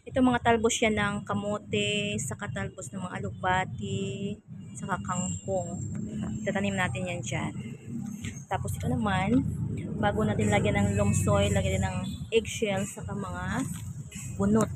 Ito mga talbos yan ng kamote, saka talbos ng mga alugbati, saka kangkong. Tatanim natin yan dyan. Tapos ito naman, bago natin lagyan ng loam soil, lagyan din ng eggshell, saka mga bunot.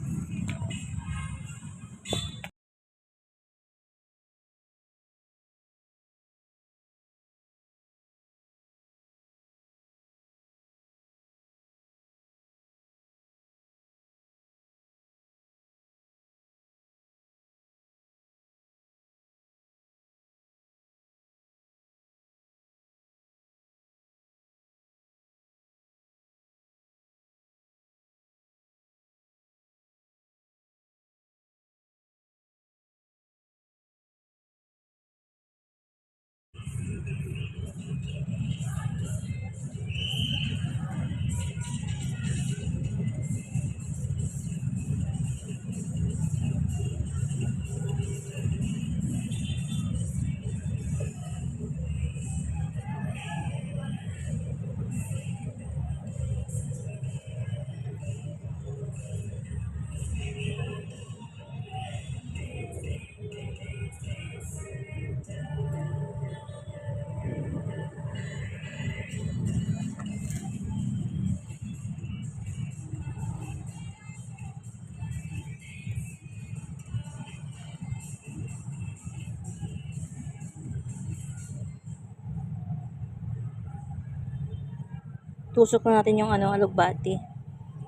Tusok na natin yung alugbati.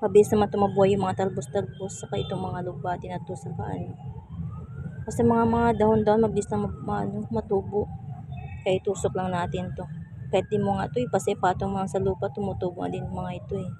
Mabilis naman tumabuhay yung mga talbos-talbos, saka itong mga alugbati na to, saka Kasi mga dahon-dahon mabilis na matubo. Kaya itusok lang natin to. Kahit di mo nga to ipasipatong mga sa lupa, tumutubo nga din mga ito eh.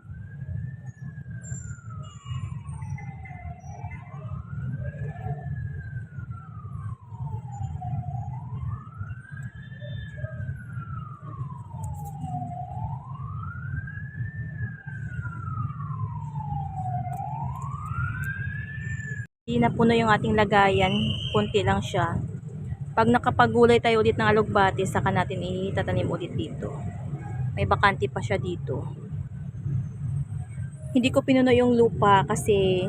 Hindi na puno yung ating lagayan, kunti lang siya. Pag nakapagulay tayo ulit ng alugbati, saka natin itatanim ulit dito. May bakante pa siya dito. Hindi ko pinuno yung lupa kasi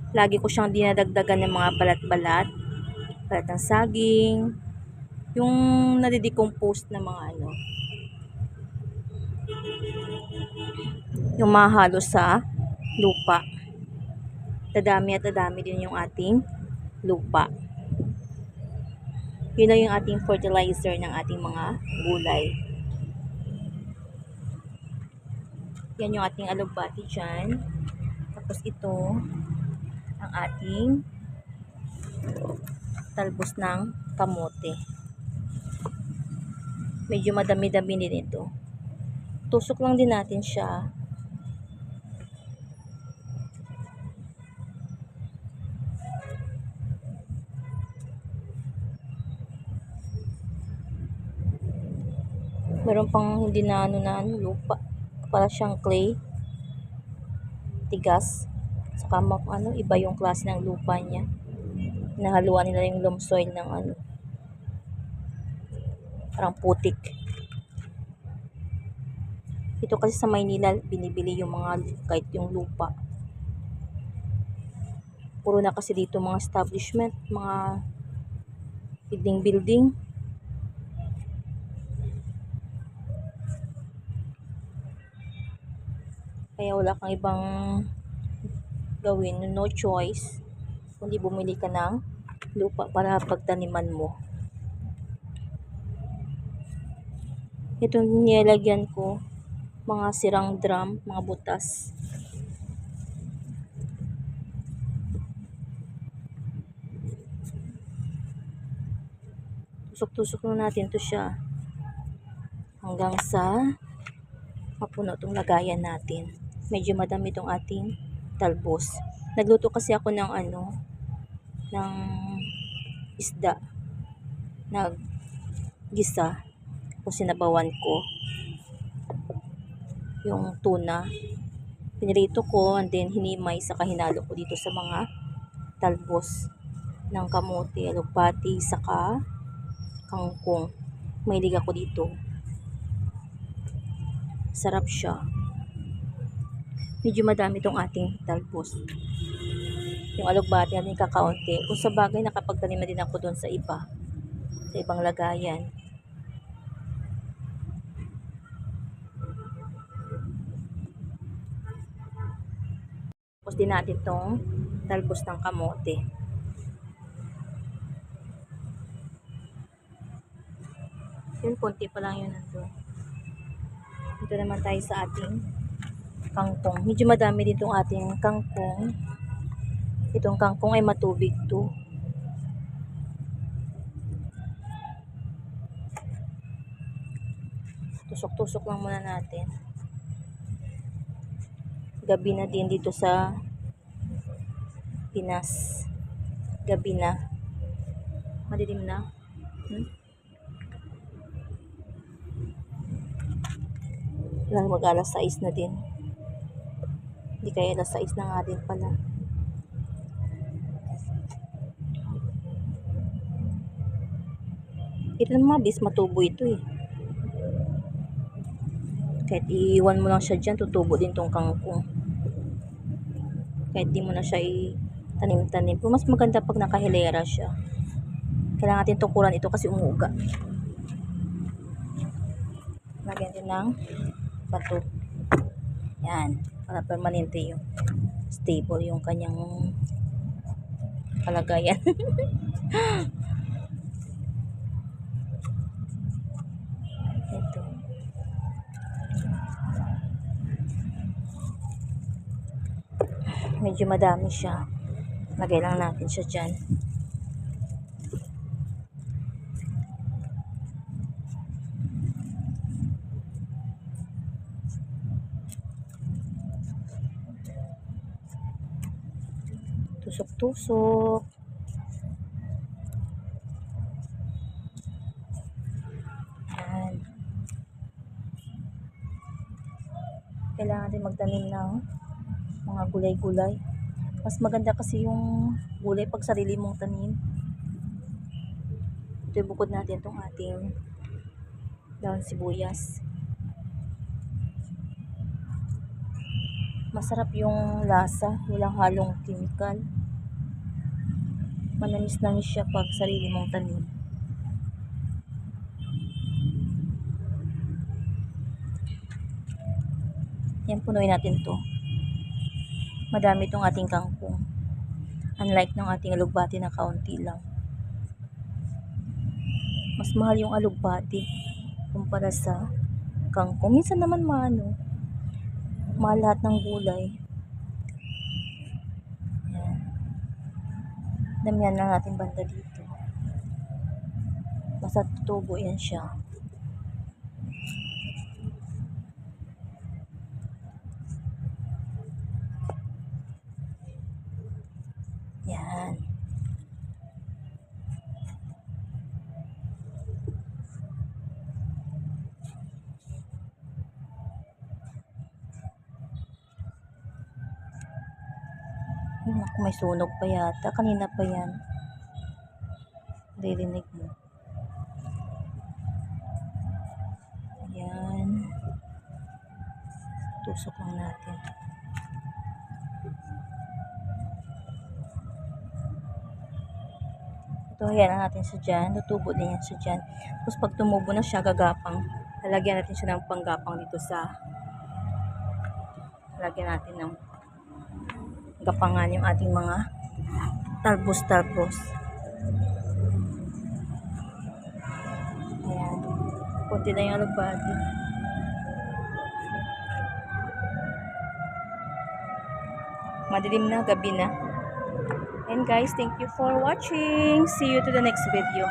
lagi ko siyang dinadagdagan ng mga balat-balat. Balat ng saging, yung nadidecompose na mga yung mahalo sa lupa. Dadami at dadami din yung ating lupa. Yun na yung ating fertilizer ng ating mga gulay. Yan yung ating alugbati dyan. Tapos ito, ang ating talbos ng kamote. Medyo madami-dami din ito. Tusok lang din natin siya. Meron pang hindi na lupa. Para siyang clay. Tigas. Saka iba yung klase ng lupa niya. Nahaluan nila yung loam soil ng parang putik. Ito kasi sa Maynila, binibili yung mga kahit yung lupa. Puro na kasi dito mga establishment, mga building. Kaya wala kang ibang gawin, no choice, kundi bumili ka ng lupa para pagtaniman mo. Itong nilagyan ko, mga sirang drum, mga butas. Tusok-tusok na natin to siya hanggang sa mapuno itong lagayan natin. Medyo madami itong ating talbos. Nagluto kasi ako ng ng isda. Naggisa. Tapos sinabawan ko yung tuna. Pinirito ko and then hinimay saka hinalo ko dito sa mga talbos ng kamote, alugbati, saka kangkong. Mahilig ako dito. Sarap siya. Medyo madami itong ating talbos. Yung alugbati natin kakaunti. Kung sa bagay, nakapagtanim na din ako doon sa iba. Sa ibang lagayan. Tapos din natin tong talbos ng kamote. Yun, konti pa lang yun nandun. Dito naman tayo sa ating kangkong. Medyo madami din itong ating kangkong. Itong kangkong ay matubig to. Tusok-tusok lang muna natin. Gabi na din dito sa Pinas. Gabi na. Madilim na. Lang mag alas 6 na din. Hindi kaya alas 6 na nga din pala. Ito naman bis matubo ito eh. Kahit iiwan mo lang siya dyan, tutubo din tong kangkong. Kahit di mo na siya tanim-tanim. Pero mas maganda pag nakahilera siya. Kailangan natin tukuran ito kasi umuuga. Lagyan din ng bato. Yan. Para permanente yung stable yung kanyang kalagayan. Ito. Medyo madami siya. Lagay lang natin siya dyan. Tusok-tusok. Yan. Kailangan din magtanim ng mga gulay-gulay. Mas maganda kasi yung gulay pag sarili mong tanim. Ito bukod natin itong ating daon sibuyas. Masarap yung lasa, walang halong chemical. Manamis-namis siya pag sarili mong tanim. Yan, punuin natin to. Madami itong ating kangkong. Unlike ng ating alugbati na kaunti lang. Mas mahal yung alugbati kumpara sa kangkong. Minsan naman mahal lahat ng gulay. Yan. Damihan lang natin banda dito. Basta tutubo yan siya. Yan. Naku, may sunog pa yata. Kanina pa yan. Ririnig mo. Ayan. Tusok lang natin. Ito, ayan natin siya dyan. Tutubo din yan siya dyan. Tapos pag tumubo na siya, gagapang. Lalagyan natin siya ng panggapang dito sa lalagyan natin ng gapangan yung ating mga talbos-talbos. Ayan. Kunti na yung alugbati. Madilim na, gabi na. And guys, thank you for watching. See you to the next video.